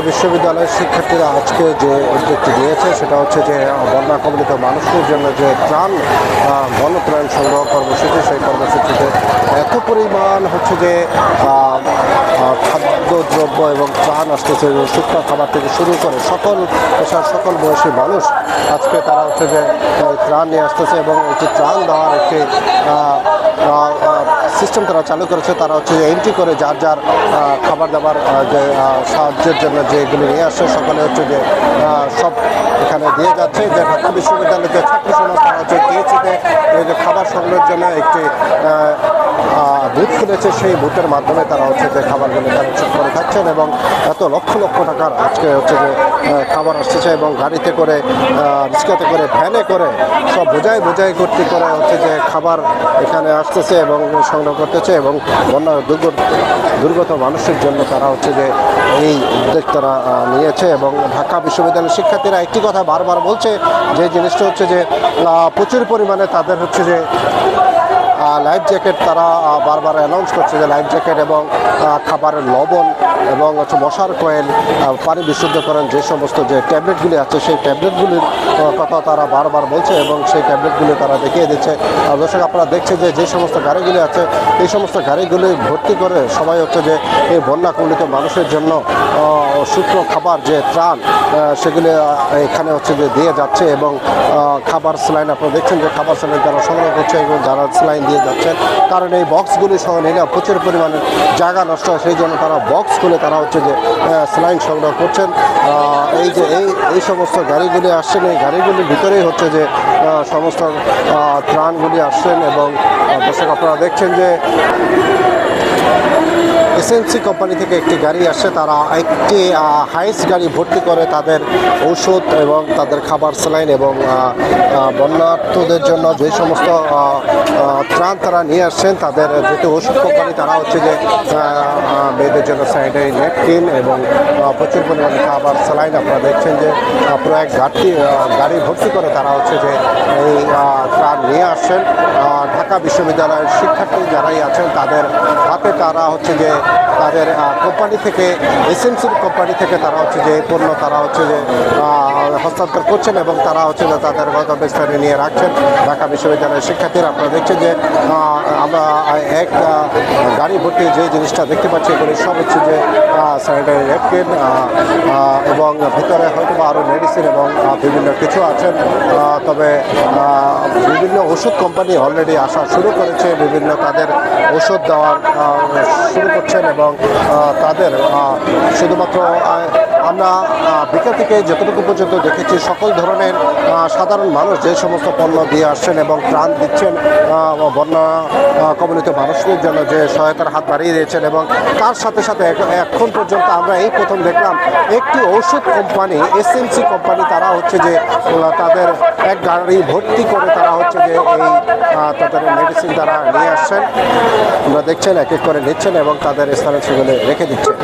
বিশ্ববিদ্যালয়ের শিক্ষার্থীরা আজকে যে উদ্যোগটি নিয়েছে সেটা হচ্ছে যে বন্যা কবলিত মানুষদের জন্য যে ত্রাণ গণত্রাণ সংগ্রহ কর্মসূচি, সেই কর্মসূচিতে এত পরিমাণ হচ্ছে যে খাদ্যদ্রব্য এবং ত্রাণ আসতেছে, শুকনো খাবার থেকে শুরু করে সকল পেশার সকল বয়সী মানুষ আজকে তারা হচ্ছে যে ত্রাণ নিয়ে আসতেছে এবং একটি ত্রাণ দেওয়ার একটি সিস্টেম তারা চালু করেছে। তারা হচ্ছে যে এন্ট্রি করে যার যার খাবার দাবার যে সাহায্যের জন্য যেগুলি নিয়ে আসছে সকলে হচ্ছে যে সব এখানে দিয়ে যাচ্ছে। যে ঢাকা বিশ্ববিদ্যালয়ের যে ছাত্র সমাজ তারা হচ্ছে টিএসসিতে এই যে খাবার সংগ্রহের জন্য একটি বুথ খুলেছে, সেই বুথের মাধ্যমে তারা হচ্ছে যে খাবারগুলো কালেকশন করে থাকছেন এবং এত লক্ষ লক্ষ টাকার আজকে হচ্ছে যে খাবার আসতেছে এবং গাড়িতে করে রিক্সাতে করে ভ্যানে করে সব বোঝাই করতে করে হচ্ছে যে খাবার এখানে আসতেছে এবং সংগ্রহ করতেছে এবং বন্যা দুর্গত মানুষের জন্য তারা হচ্ছে যে এই উদ্যোগ তারা নিয়েছে। এবং ঢাকা বিশ্ববিদ্যালয়ের শিক্ষার্থীরা একটি কথা বারবার বলছে, যে জিনিসটা হচ্ছে যে প্রচুর পরিমাণে তাদের হচ্ছে যে লাইফ জ্যাকেট তারা বারবার অ্যানাউন্স করছে যে লাইফ জ্যাকেট এবং খাবারের লবণ এবং হচ্ছে মশার কয়েল, পানি বিশুদ্ধকরণ যে সমস্ত যে ট্যাবলেটগুলি আছে সেই ট্যাবলেটগুলির কথা তারা বারবার বলছে এবং সেই ট্যাবলেটগুলি তারা দেখিয়ে দিচ্ছে। দর্শক আপনারা দেখছে যে যে সমস্ত গাড়িগুলি আছে এই সমস্ত গাড়িগুলি ভর্তি করে সবাই হচ্ছে যে এই বন্যা কবলিত মানুষের জন্য শুকনো খাবার যে ত্রাণ সেগুলি এখানে হচ্ছে যে দিয়ে যাচ্ছে এবং খাবার স্যালাইন আপনারা দেখছেন যে খাবার স্যালাইন তারা সংগ্রহ করছে এবং যারা স্যালাইন দিয়ে যাচ্ছেন, কারণ এই বক্সগুলি সহ নিলে প্রচুর পরিমাণে জায়গা নষ্ট হয়, সেই জন্য তারা বক্স খুলে তারা হচ্ছে যে স্যালাইন সংগ্রহ করছেন। এই যে এই সমস্ত গাড়িগুলি আসছেন, এই গাড়িগুলির ভিতরেই হচ্ছে যে সমস্ত ত্রাণগুলি আসছেন এবং দর্শক আপনারা দেখছেন যে এসএনসি কোম্পানি থেকে একটি গাড়ি আসছে, তারা একটি হাইস গাড়ি ভর্তি করে তাদের ঔষধ এবং তাদের খাবার স্যালাইন এবং বন্যার্থদের জন্য যে সমস্ত ত্রাণ তারা নিয়ে আসছেন। তাদের যেটি ওষুধ কোম্পানি তারা হচ্ছে যে মেয়েদের জন্য স্যানিটারি ন্যাপকিন এবং প্রচুর পরিমাণে খাবার স্যালাইন আপনারা দেখছেন যে পুরো এক গাড়ি ভর্তি করে তারা হচ্ছে যে এই ত্রাণ নিয়ে আসছেন। ঢাকা বিশ্ববিদ্যালয়ের শিক্ষার্থী যারাই আছেন তাদের হাতে তারা হচ্ছে যে তাদের কোম্পানি থেকে এসএনসির কোম্পানি থেকে তারা হচ্ছে যে এই পণ্য তারা হচ্ছে যে হস্তান্তর করছেন এবং তারা হচ্ছে যে তাদের গন্তব্যস্থানে নিয়ে রাখছেন। ঢাকা বিশ্ববিদ্যালয়ের শিক্ষার্থীরা আপনারা দেখছেন যে আমরা এক গাড়ি ভর্তি যে জিনিসটা দেখতে পাচ্ছি এগুলি সব হচ্ছে যে স্যানিটারি ন্যাপকিন এবং ভিতরে হয়তো বা আরও মেডিসিন এবং বিভিন্ন কিছু আছেন। তবে বিভিন্ন ওষুধ কোম্পানি অলরেডি আসা শুরু করেছে, বিভিন্ন তাদের ওষুধ দেওয়ার শুরু করছেন এবং তাদের শুধুমাত্র আমরা বিকেল থেকে যতটুকু পর্যন্ত দেখেছি সকল ধরনের সাধারণ মানুষ যে সমস্ত পণ্য দিয়ে আসছেন এবং ত্রাণ দিচ্ছেন বন্যা কবলিত মানুষদের জন্য যে সহায়তার হাত বাড়িয়ে দিয়েছেন। এবং তার সাথে সাথে এখন পর্যন্ত আমরা এই প্রথম দেখলাম একটি ঔষধ কোম্পানি এসএনসি কোম্পানি তারা হচ্ছে যে তাদের এক গাড়ি ভর্তি করে তারা হচ্ছে যে এই তাদের মেডিসিন তারা নিয়ে আসছেন। আমরা দেখছেন এক এক করে নিচ্ছেন এবং তাদের স্থানে সেগুলো রেখে দিচ্ছেন।